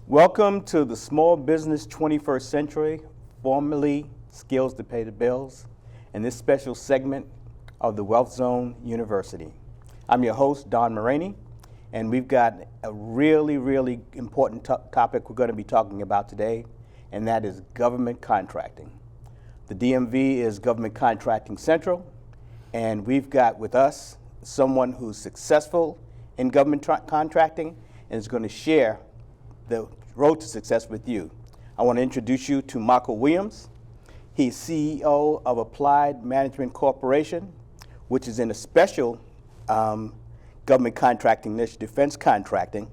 Welcome to the Small Business 21st Century, formerly Skills to Pay the Bills, and this special segment of the Wealth Zone University. I'm your host, Don Moraney, and we've got a really important topic we're going to be talking about today, and that is government contracting. The DMV is Government Contracting Central, and we've got with us someone who's successful in government contracting and is going to share the road to success with you. I want to introduce you to Michael Williams. He's CEO of Applied Management Corporation, which is in a special government contracting niche, defense contracting.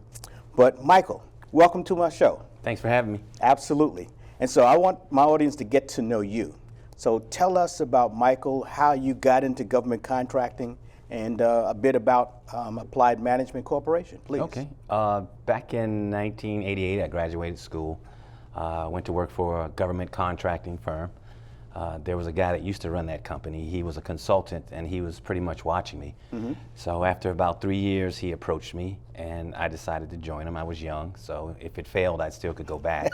But Michael, welcome to my show. Thanks for having me. Absolutely. And so I want my audience to get to know you. So tell us about Michael, how you got into government contracting, and a bit about Applied Management Corporation, please. Okay. Back in 1988, I graduated school. Went to work for a government contracting firm. There was a guy that used to run that company. He was a consultant, and he was pretty much watching me. Mm-hmm. So after about 3 years, he approached me, and I decided to join him. I was young, so if it failed, I still could go back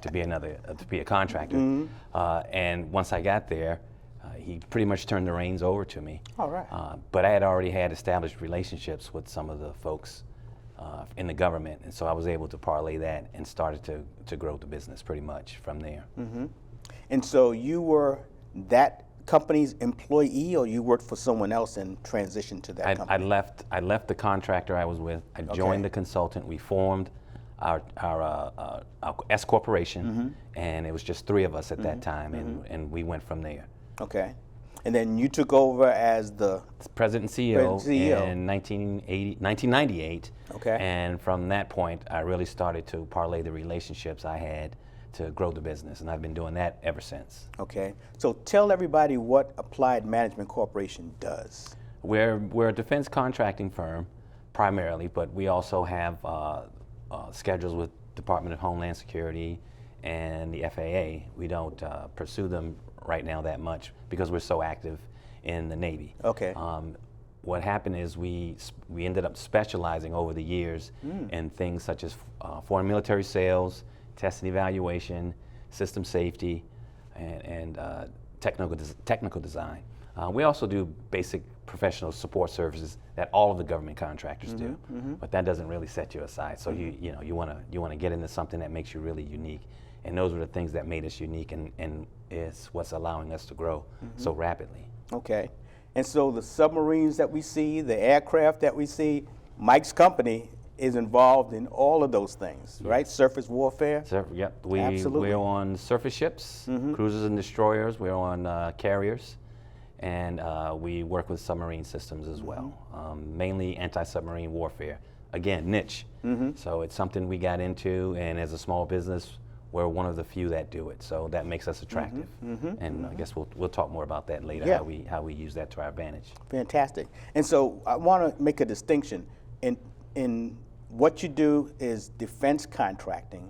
to be a contractor. Mm-hmm. And once I got there, he pretty much turned the reins over to me. All right. But I had already had established relationships with some of the folks in the government, and so I was able to parlay that and started to grow the business pretty much from there. Mm-hmm. And so you were that company's employee, or you worked for someone else and transitioned to that company? I left the contractor I was with. I joined the consultant. We formed our S corporation, mm-hmm. and it was just 3 of us at that time, mm-hmm. and we went from there. Okay. And then you took over as the President and CEO in 1998. Okay. And from that point, I really started to parlay the relationships I had to grow the business, and I've been doing that ever since. Okay. So tell everybody what Applied Management Corporation does. We're a defense contracting firm primarily, but we also have schedules with Department of Homeland Security and the FAA. We don't pursue them right now that much because we're so active in the Navy. Okay. What happened is we ended up specializing over the years in things such as foreign military sales, test and evaluation, system safety, and technical design. We also do basic professional support services that all of the government contractors do, but that doesn't really set you aside. So you want to get into something that makes you really unique, and those are the things that made us unique, and is what's allowing us to grow so rapidly. Okay, and so the submarines that we see, the aircraft that we see, Mike's company is involved in all of those things, right? Surface warfare? Yep, Absolutely. We're on surface ships, cruisers and destroyers, we're on carriers, and we work with submarine systems as well, mainly anti-submarine warfare. Again, niche, so it's something we got into, and as a small business, we're one of the few that do it, so that makes us attractive. And I guess we'll talk more about that later, how we use that to our advantage. Fantastic. And so I want to make a distinction. In what you do is defense contracting,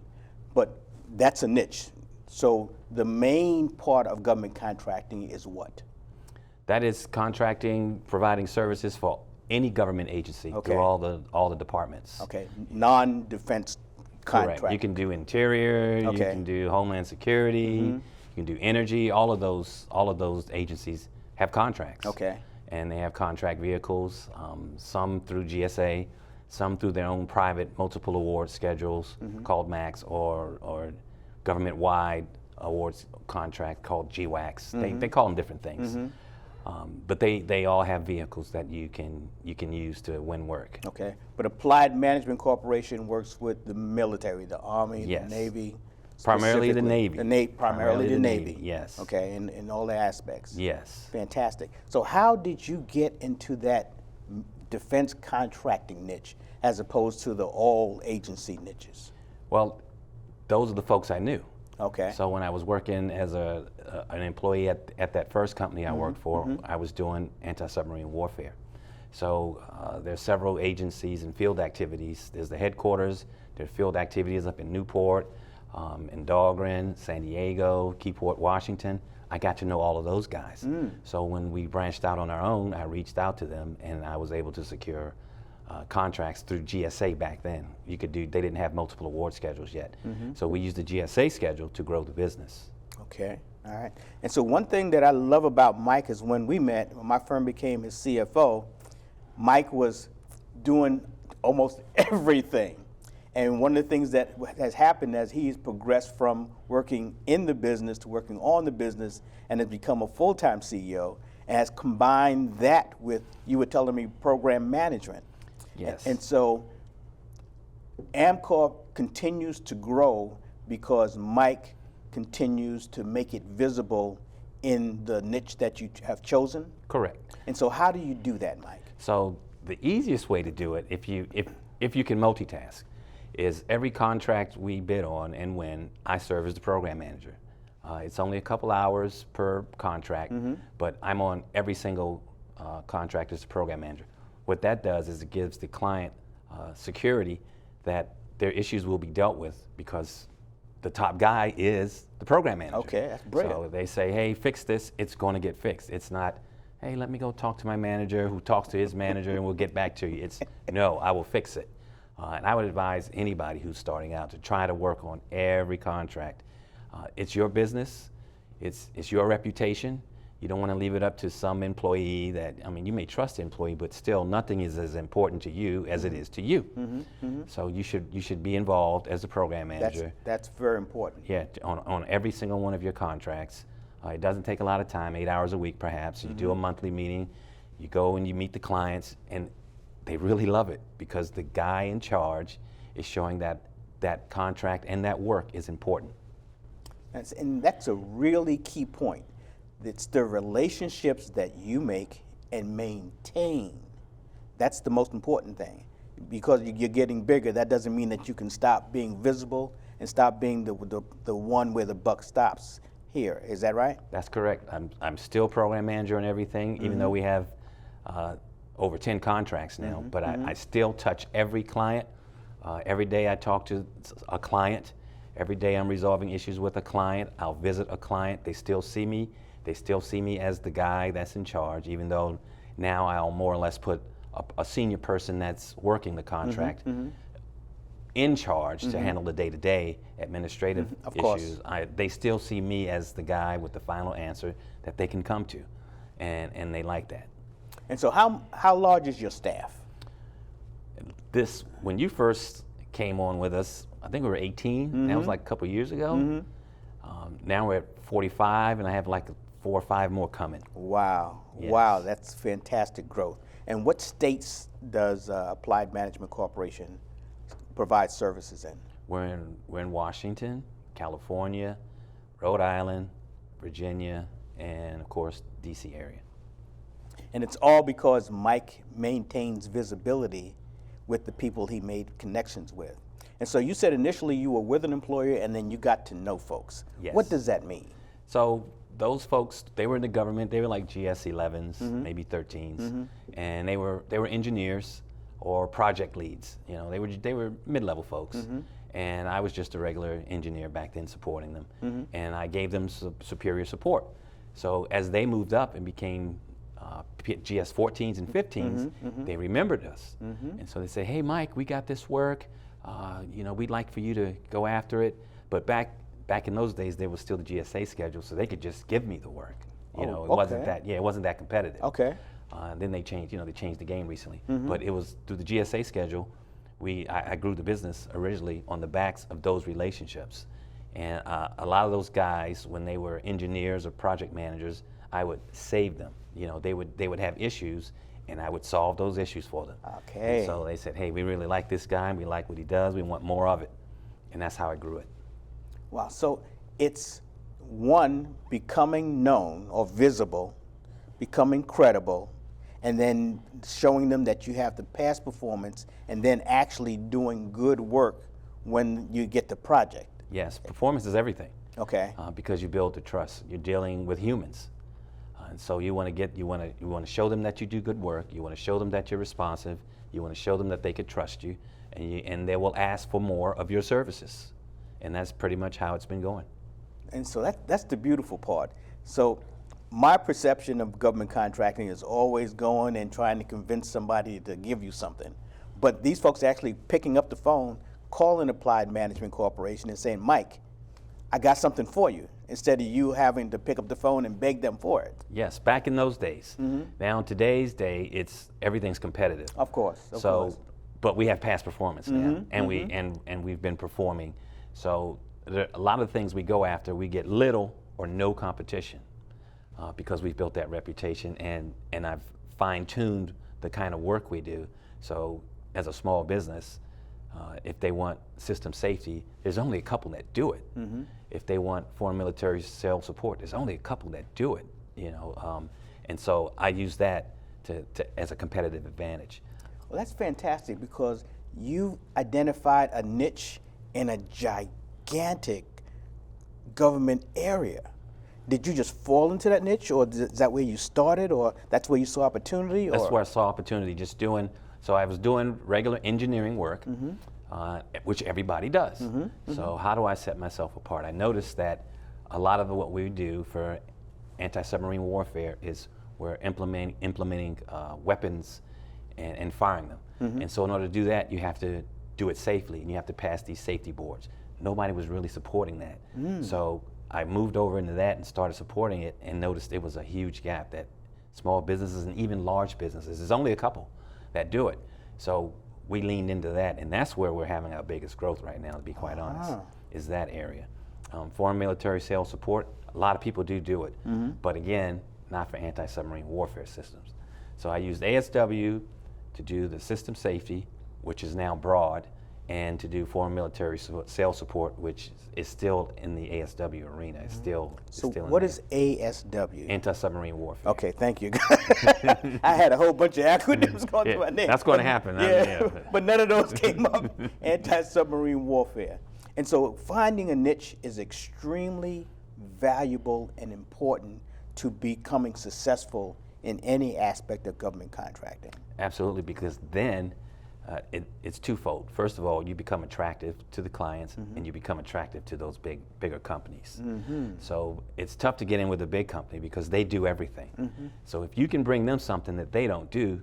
but that's a niche. So the main part of government contracting is what? That is contracting, providing services for any government agency through all the departments. Okay, non-defense contract. Correct. You can do interior, you can do Homeland Security, you can do energy. All of those agencies have contracts. Okay. And they have contract vehicles, some through GSA, some through their own private multiple award schedules called MAX, or government-wide awards contract called GWACs. They call them different things. But they all have vehicles that you can use to win work. Okay, but Applied Management Corporation works with the military, the Army, the Navy. Primarily the Navy. Primarily the Navy. Yes. Okay, in all the aspects. Yes. Fantastic. So how did you get into that defense contracting niche as opposed to the all agency niches? Well, those are the folks I knew. Okay. So when I was working as an employee at that first company I worked for, I was doing anti-submarine warfare. So there's several agencies and field activities. There's the headquarters, there's field activities up in Newport, in Dahlgren, San Diego, Keyport, Washington. I got to know all of those guys. So when we branched out on our own, I reached out to them, and I was able to secure contracts through GSA back then. They didn't have multiple award schedules yet. So we used the GSA schedule to grow the business. Okay, all right. And so one thing that I love about Mike is when we met, when my firm became his CFO, Mike was doing almost everything. And one of the things that has happened as he's progressed from working in the business to working on the business and has become a full-time CEO and has combined that with, you were telling me, program management. Yes. And so Amcorp continues to grow because Mike continues to make it visible in the niche that you have chosen? Correct. And so how do you do that, Mike? So the easiest way to do it, if you can multitask, is every contract we bid on and win, I serve as the program manager. It's only a couple hours per contract, but I'm on every single contract as the program manager. What that does is it gives the client security that their issues will be dealt with because the top guy is the program manager. Okay, that's brilliant. So they say, hey, fix this, it's going to get fixed. It's not, hey, let me go talk to my manager who talks to his manager and we'll get back to you. It's, no, I will fix it. And I would advise anybody who's starting out to try to work on every contract. It's your business, it's your reputation. You don't want to leave it up to some employee that, I mean, you may trust the employee, but still nothing is as important to you as it is to you. So you should be involved as the program manager. That's very important. Yeah, on every single one of your contracts. It doesn't take a lot of time, 8 hours a week perhaps. You do a monthly meeting, you go and you meet the clients, and they really love it because the guy in charge is showing that that contract and that work is important. And that's a really key point. It's the relationships that you make and maintain. That's the most important thing. Because you're getting bigger, that doesn't mean that you can stop being visible and stop being the one where the buck stops here. Is that right? That's correct. I'm still program manager and everything, even though we have over 10 contracts now, but I still touch every client. Every day I talk to a client. Every day I'm resolving issues with a client. I'll visit a client. They still see me. They still see me as the guy that's in charge, even though now I'll more or less put a senior person that's working the contract in charge to handle the day-to-day administrative issues. They still see me as the guy with the final answer that they can come to, and they like that. And so how large is your staff? When you first came on with us, I think we were 18. That was like a couple years ago. Now we're at 45, and I have like 4 or 5 more coming. Wow. Yes. Wow, that's fantastic growth. And what states does Applied Management Corporation provide services in? We're in Washington, California, Rhode Island, Virginia, and of course, DC area. And it's all because Mike maintains visibility with the people he made connections with. And so you said initially you were with an employer and then you got to know folks. Yes. What does that mean? So those folks, they were in the government. They were like GS 11s, maybe 13s, and they were engineers or project leads. You know, they were mid-level folks, and I was just a regular engineer back then supporting them, and I gave them superior support. So as they moved up and became GS 14s and 15s, they remembered us, and so they say, "Hey, Mike, we got this work. You know, we'd like for you to go after it." But back in those days, there was still the GSA schedule, so they could just give me the work. You know, it wasn't that competitive. Okay. Then they changed. You know, they changed the game recently. But it was through the GSA schedule. I grew the business originally on the backs of those relationships, and a lot of those guys, when they were engineers or project managers, I would save them. You know, they would have issues, and I would solve those issues for them. Okay. And so they said, "Hey, we really like this guy. We like what he does. We want more of it," and that's how I grew it. Wow. So it's one, becoming known or visible, becoming credible, and then showing them that you have the past performance, and then actually doing good work when you get the project. Yes, performance is everything. Okay. Because you build the trust. You're dealing with humans, and so you want to show them that you do good work. You want to show them that you're responsive. You want to show them that they could trust you, and they will ask for more of your services. And that's pretty much how it's been going. And so that's the beautiful part. So my perception of government contracting is always going and trying to convince somebody to give you something. But these folks are actually picking up the phone, calling Applied Management Corporation and saying, Mike, I got something for you, instead of you having to pick up the phone and beg them for it. Yes, back in those days. Now in today's day, everything's competitive. Of course. But we have past performance now, and we've been performing. So a lot of the things we go after, we get little or no competition because we've built that reputation, and I've fine-tuned the kind of work we do. So as a small business, if they want system safety, there's only a couple that do it. If they want foreign military sales support, there's only a couple that do it. And so I use that as a competitive advantage. Well, that's fantastic, because you identified a niche in a gigantic government area. Did you just fall into that niche, or is that where you started, or that's where you saw opportunity? That's where I saw opportunity, so I was doing regular engineering work, which everybody does. So how do I set myself apart? I noticed that a lot of what we do for anti-submarine warfare is we're implementing weapons and firing them. And so in order to do that, you have to do it safely, and you have to pass these safety boards. Nobody was really supporting that. So I moved over into that and started supporting it, and noticed it was a huge gap, that small businesses and even large businesses, there's only a couple that do it. So we leaned into that, and that's where we're having our biggest growth right now, to be quite honest, is that area. Foreign military sales support, a lot of people do it, but again, not for anti-submarine warfare systems. So I used ASW to do the system safety, which is now broad, and to do foreign military sales support, which is still in the ASW arena. It's still So in what there. is ASW? Anti-submarine warfare. Okay, thank you. I had a whole bunch of acronyms going through my name. That's going to happen. But none of those came up. Anti-submarine warfare. And so finding a niche is extremely valuable and important to becoming successful in any aspect of government contracting. Absolutely, because then it's twofold. First of all, you become attractive to the clients, and you become attractive to those bigger companies. So it's tough to get in with a big company because they do everything. So if you can bring them something that they don't do,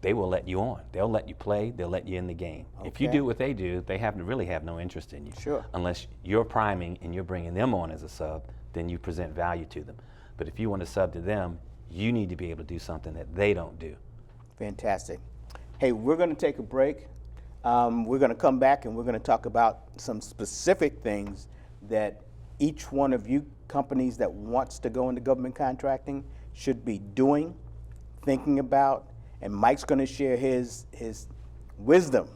they will let you on. They'll let you play. They'll let you in the game. If you do what they do, they really have no interest in you. Sure. Unless you're priming and you're bringing them on as a sub, then you present value to them. But if you want to sub to them, you need to be able to do something that they don't do. Fantastic. Hey, we're going to take a break. We're going to come back and we're going to talk about some specific things that each one of you companies that wants to go into government contracting should be doing, thinking about, and Mike's going to share his wisdom.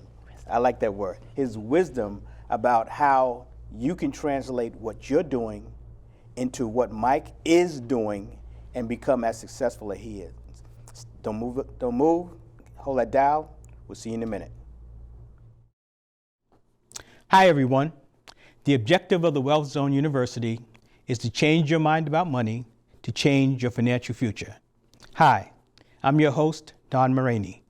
I like that word. His wisdom about how you can translate what you're doing into what Mike is doing and become as successful as he is. Don't move. Hold that dial. We'll see you in a minute. Hi, everyone. The objective of the Wealth Zone University is to change your mind about money to change your financial future. Hi, I'm your host, Don Maraney.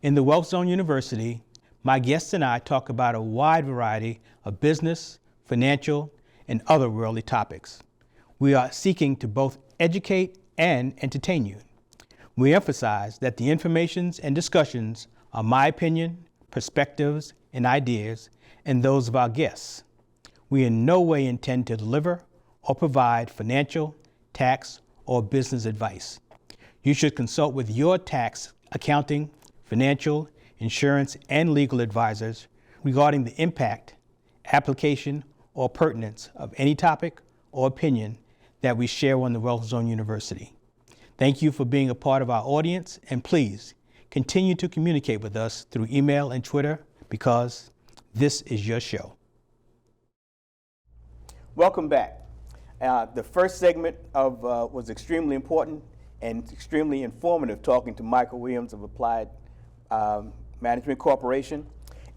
In the Wealth Zone University, my guests and I talk about a wide variety of business, financial, and other worldly topics. We are seeking to both educate and entertain you. We emphasize that the informations and discussions are my opinion, perspectives, and ideas, and those of our guests. We in no way intend to deliver or provide financial, tax, or business advice. You should consult with your tax, accounting, financial, insurance, and legal advisors regarding the impact, application, or pertinence of any topic or opinion that we share on the Wealth Zone University. Thank you for being a part of our audience, and please continue to communicate with us through email and Twitter, because this is your show. Welcome back. The first segment was extremely important and extremely informative, talking to Michael Williams of Applied Management Corporation.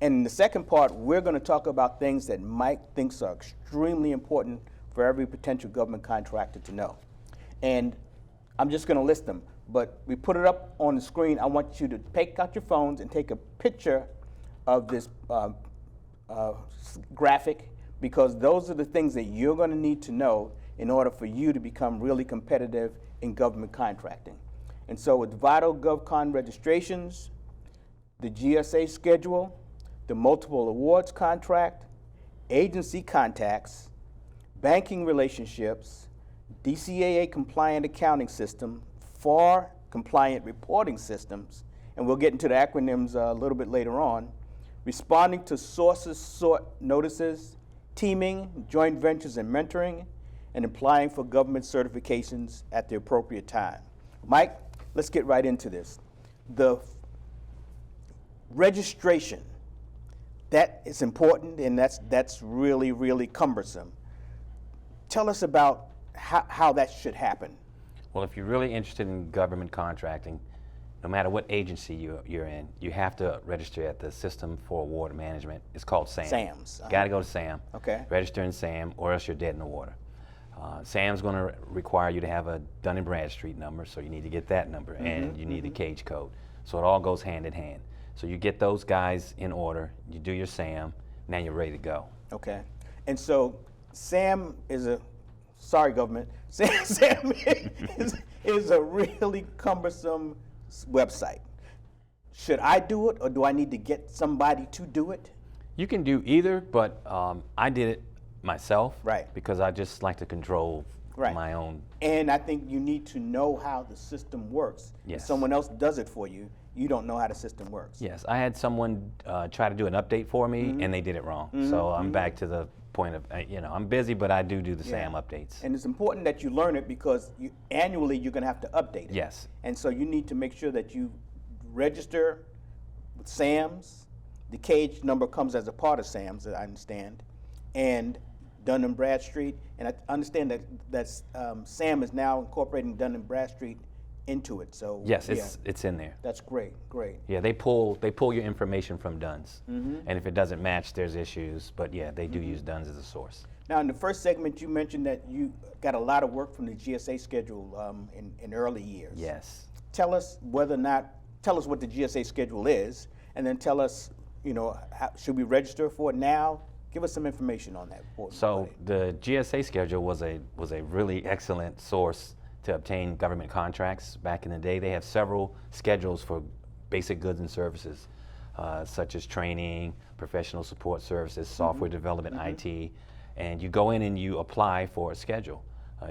And in the second part, we're going to talk about things that Mike thinks are extremely important for every potential government contractor to know. And I'm just going to list them, but we put it up on the screen. I want you to take out your phones and take a picture of this graphic, because those are the things that you're going to need to know in order for you to become really competitive in government contracting. And so with Vital GovCon registrations, the GSA schedule, the multiple awards contract, agency contacts, banking relationships, DCAA compliant accounting system, FAR compliant reporting systems, and we'll get into the acronyms a little bit later on, responding to sources sought notices, teaming, joint ventures and mentoring, and applying for government certifications at the appropriate time. Mike, let's get right into this. The registration, that is important, and that's really, really cumbersome. Tell us about how that should happen. Well, if you're really interested in government contracting, no matter what agency you're in, you have to register at the System for Water Management. It's called SAM. SAMS. Got to go to SAM. Okay. Register in SAM, or else you're dead in the water. SAM's going to require you to have a Dun & Bradstreet number, so you need to get that number, and you need the cage code. So it all goes hand in hand. So you get those guys in order, you do your SAM, now you're ready to go. Okay. And so SAM is sorry government, SAM is a really cumbersome website. Should I do it, or do I need to get somebody to do it? You can do either, but I did it myself, Right. because I just like to control Right. my own. And I think you need to know how the system works. Yes. If someone else does it for you, you don't know how the system works. Yes, I had someone try to do an update for me, and they did it wrong. So I'm back to the point of, I'm busy, but I do the SAM updates. And it's important that you learn it, because annually you're going to have to update it. Yes. And so you need to make sure that you register with SAMS. The cage number comes as a part of SAMS, I understand, and Dun & Bradstreet. And I understand that SAM is now incorporating Dun & Bradstreet into it. So Yes, it's in there. that's great, great. Yeah, they pull your information from Dunn's, and if it doesn't match, there's issues. But yeah, they do use Dunn's as a source. Now, in the first segment, you mentioned that you got a lot of work from the GSA schedule in early years. Yes. Tell us what the GSA schedule is, and then tell us, should we register for it now? Give us some information on that. So the GSA schedule was a really excellent source to obtain government contracts back in the day. They have several schedules for basic goods and services, such as training, professional support services, software development, IT, and you go in and you apply for a schedule.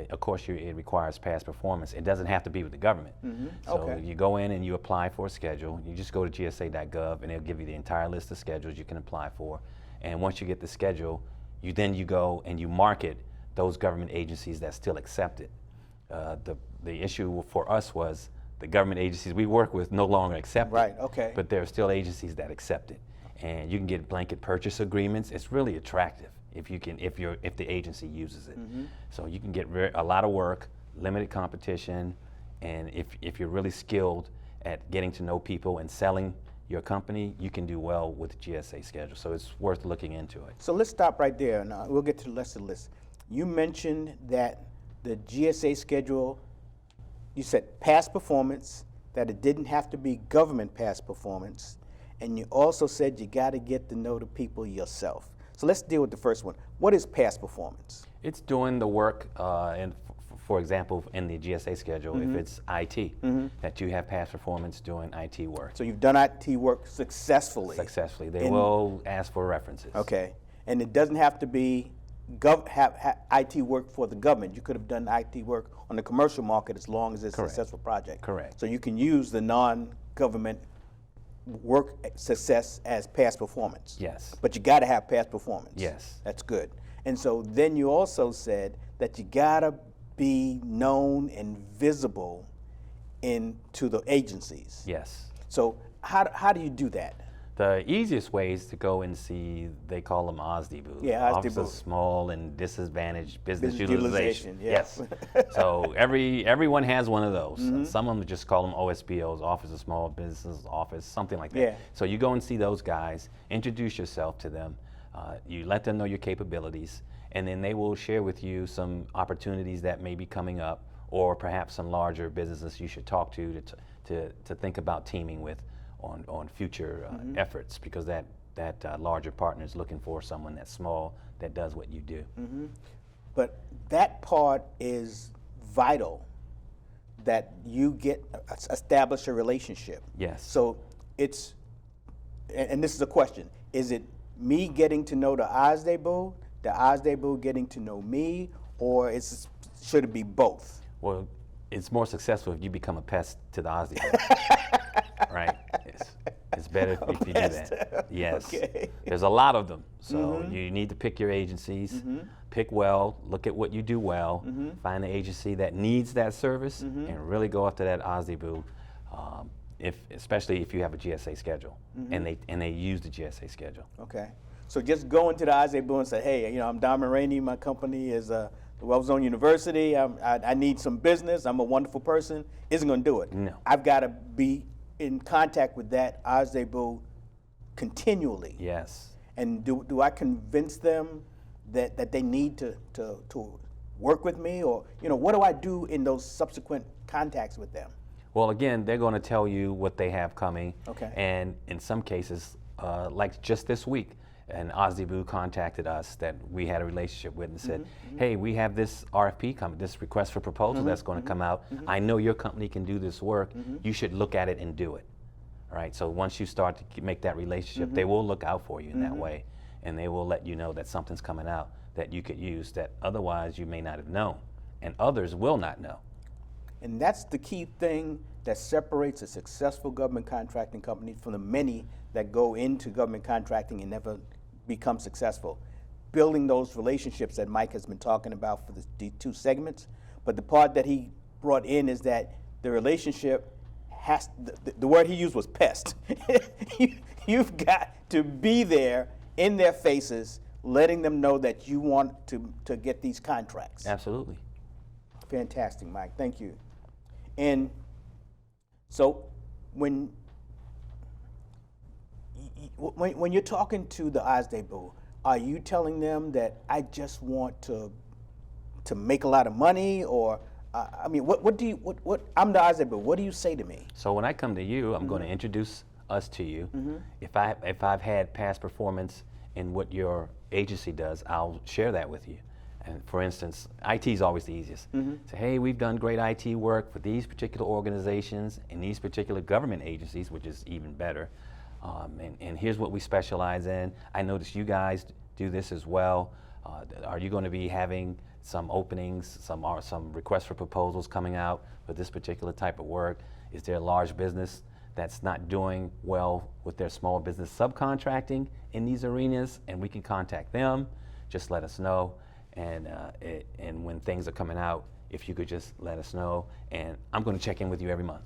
Of course, it requires past performance. It doesn't have to be with the government. So you go in and you apply for a schedule. You just go to gsa.gov, and it'll give you the entire list of schedules you can apply for. And once you get the schedule, you go and you market those government agencies that still accept it. The issue for us was the government agencies we work with no longer accept Right, it. okay. But there are still agencies that accept it. And you can get blanket purchase agreements. It's really attractive if the agency uses it. So you can get a lot of work, limited competition, and if you're really skilled at getting to know people and selling your company, you can do well with the GSA schedule. So it's worth looking into it. So let's stop right there, and we'll get to the rest of the list. You mentioned that the GSA schedule, you said past performance, that it didn't have to be government past performance, and you also said you got to get to know the people yourself. So let's deal with the first one. What is past performance? It's doing the work, for example, in the GSA schedule, if it's IT, that you have past performance doing IT work. So you've done IT work successfully. Successfully. They will ask for references. Okay. And it doesn't have to be IT work for the government. You could have done IT work on the commercial market as long as it's a successful project. Correct. So you can use the non-government work success as past performance. Yes. But you got to have past performance. Yes. That's good. And so then you also said that you got to be known and visible to the agencies. Yes. So how do you do that? The easiest way is to go and see, they call them OSD booths. Yeah, OSD Office of booth. Small and Disadvantaged Business Business Utilization. utilization, Yes. So everyone has one of those. Some of them just call them OSBOs, Office of Small Business Office, something like that. Yeah. So you go and see those guys, introduce yourself to them, you let them know your capabilities, and then they will share with you some opportunities that may be coming up, or perhaps some larger businesses you should talk to think about teaming with on future efforts, because that larger partner is looking for someone that's small that does what you do. But that part is vital, that you establish a relationship. Yes. So it's and this is a question, is it me getting to know the Osdebo, the Osdebo getting to know me, or should it be both? Well, it's more successful if you become a pest to the Aussie, right? It's better if you do that. Yes. Okay. There's a lot of them, so you need to pick your agencies, pick well, look at what you do well, find the agency that needs that service, and really go after that Aussie, especially if you have a GSA schedule, and they use the GSA schedule. Okay. So just go into the Osdebo and say, hey, I'm Don Mulroney, my company is the Wealth Zone University, I need some business, I'm a wonderful person, isn't going to do it. No. I've got to be in contact with that Osdebo continually. Yes. And do I convince them that they need to work with me, or what do I do in those subsequent contacts with them? Well, again, they're going to tell you what they have coming. Okay. And in some cases, like just this week, an Osdebo contacted us that we had a relationship with and said, hey, we have this RFP coming, this request for proposal that's going to come out. I know your company can do this work. You should look at it and do it. All right. So once you start to make that relationship, they will look out for you in that way, and they will let you know that something's coming out that you could use that otherwise you may not have known, and others will not know. And that's the key thing that separates a successful government contracting company from the many that go into government contracting and never become successful. Building those relationships that Mike has been talking about for the two segments. But the part that he brought in is that the relationship has, the word he used was pest. You've got to be there in their faces, letting them know that you want to get these contracts. Absolutely. Fantastic, Mike. Thank you. And so when you're talking to the Osdebo, are you telling them that I just want to make a lot of money, or I'm the Osdebo? What do you say to me? So when I come to you, I'm going to introduce us to you. If I've had past performance in what your agency does, I'll share that with you. And for instance, IT is always the easiest. Say, hey, we've done great IT work for these particular organizations and these particular government agencies, which is even better. And here's what we specialize in. I noticed you guys do this as well. Are you going to be having some openings, some requests for proposals coming out for this particular type of work? Is there a large business that's not doing well with their small business subcontracting in these arenas? And we can contact them. Just let us know. And when things are coming out, if you could just let us know, and I'm going to check in with you every month.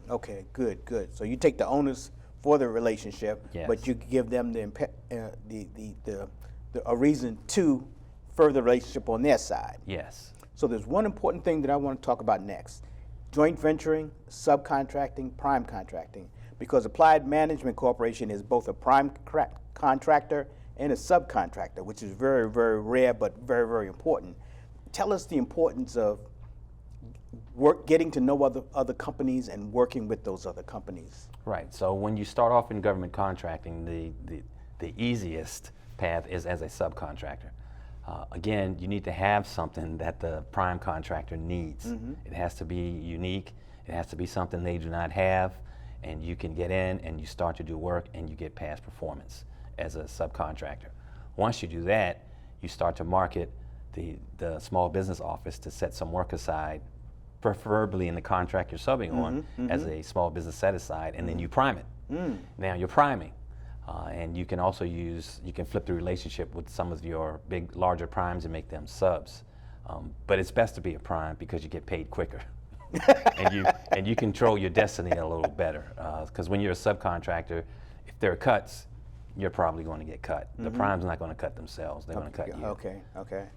Okay, good. So you take the onus for the relationship, yes, but you give them a reason to further the relationship on their side. Yes. So there's one important thing that I want to talk about next: joint venturing, subcontracting, prime contracting. Because Applied Management Corporation is both a prime contractor and a subcontractor, which is very, very rare, but very, very important. Tell us the importance of getting to know other companies and working with those other companies. Right. So when you start off in government contracting, the easiest path is as a subcontractor. Again, you need to have something that the prime contractor needs. It has to be unique. It has to be something they do not have, and you can get in and you start to do work and you get past performance as a subcontractor. Once you do that, you start to market the small business office to set some work aside, preferably in the contract you're subbing on, as a small business set aside, and then you prime it. Now you're priming, and you can also you can flip the relationship with some of your larger primes and make them subs. But it's best to be a prime because you get paid quicker. and you control your destiny a little better. Because when you're a subcontractor, if there are cuts, you're probably going to get cut. The prime's not going to cut themselves. They're going to cut you. Okay.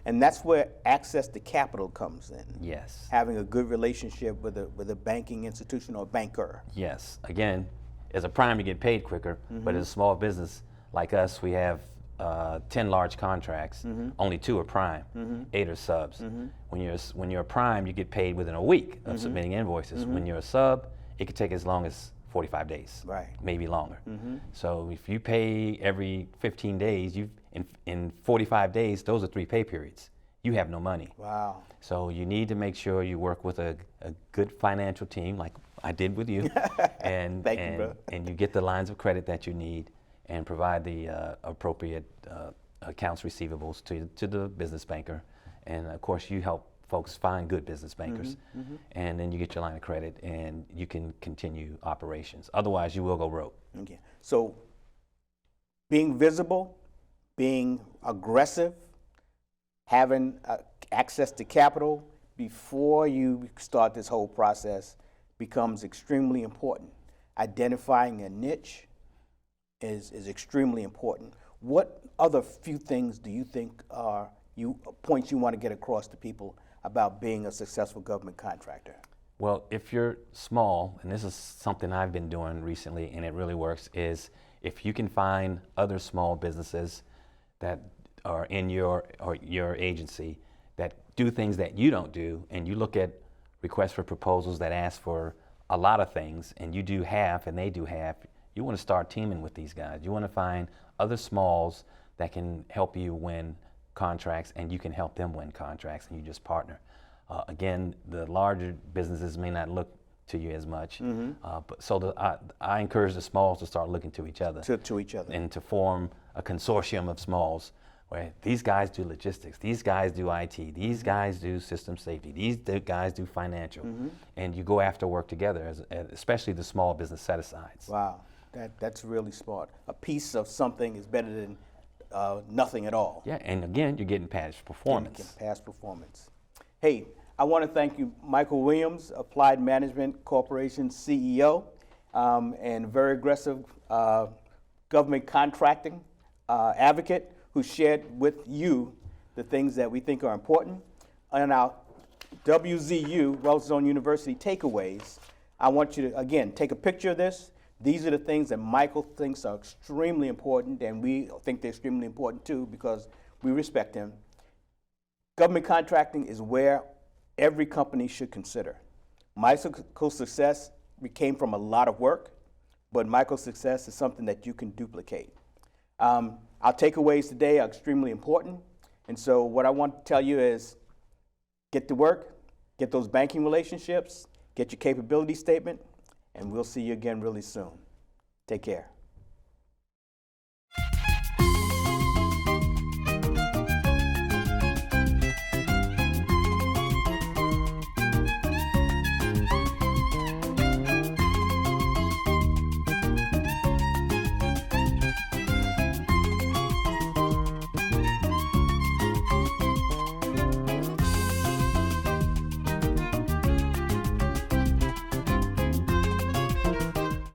And that's where access to capital comes in. Yes. Having a good relationship with a banking institution or banker. Yes. Again, as a prime, you get paid quicker, but as a small business like us, we have 10 large contracts. Only 2 are prime, 8 are subs. When you're a prime, you get paid within a week of submitting invoices. When you're a sub, it could take as long as 45 days, right? Maybe longer. So if you pay every 15 days, in 45 days, those are 3 pay periods. You have no money. Wow. So you need to make sure you work with a good financial team, like I did with you. And, Thank you, bro. and you get the lines of credit that you need and provide the appropriate accounts receivables to the business banker. And of course, you help folks find good business bankers. And then you get your line of credit and you can continue operations. Otherwise, you will go broke. Okay. So being visible, being aggressive, having access to capital before you start this whole process becomes extremely important. Identifying a niche is extremely important. What other few things do you think are points you want to get across to people about being a successful government contractor? Well, if you're small, and this is something I've been doing recently and it really works, is if you can find other small businesses that are in your agency that do things that you don't do, and you look at requests for proposals that ask for a lot of things, and you do half and they do half, you want to start teaming with these guys. You want to find other smalls that can help you win contracts, and you can help them win contracts, and you just partner. Again, the larger businesses may not look to you as much, but so I encourage the smalls to start looking to each other. To each other. And to form a consortium of smalls where these guys do logistics, these guys do IT, these guys do system safety, these guys do financial, and you go after work together, especially the small business set-asides. Wow, that's really smart. A piece of something is better than nothing at all. Yeah, and again, you're getting past performance. Past performance. Hey, I want to thank you, Michael Williams, Applied Management Corporation CEO, and very aggressive government contracting advocate, who shared with you the things that we think are important. And our WZU, Wealth Zone University takeaways, I want you to, again, take a picture of this. These are the things that Michael thinks are extremely important, and we think they're extremely important too because we respect him. Government contracting is where every company should consider. Michael's success came from a lot of work, but Michael's success is something that you can duplicate. Our takeaways today are extremely important, and so what I want to tell you is get to work, get those banking relationships, get your capability statement, and we'll see you again really soon. Take care.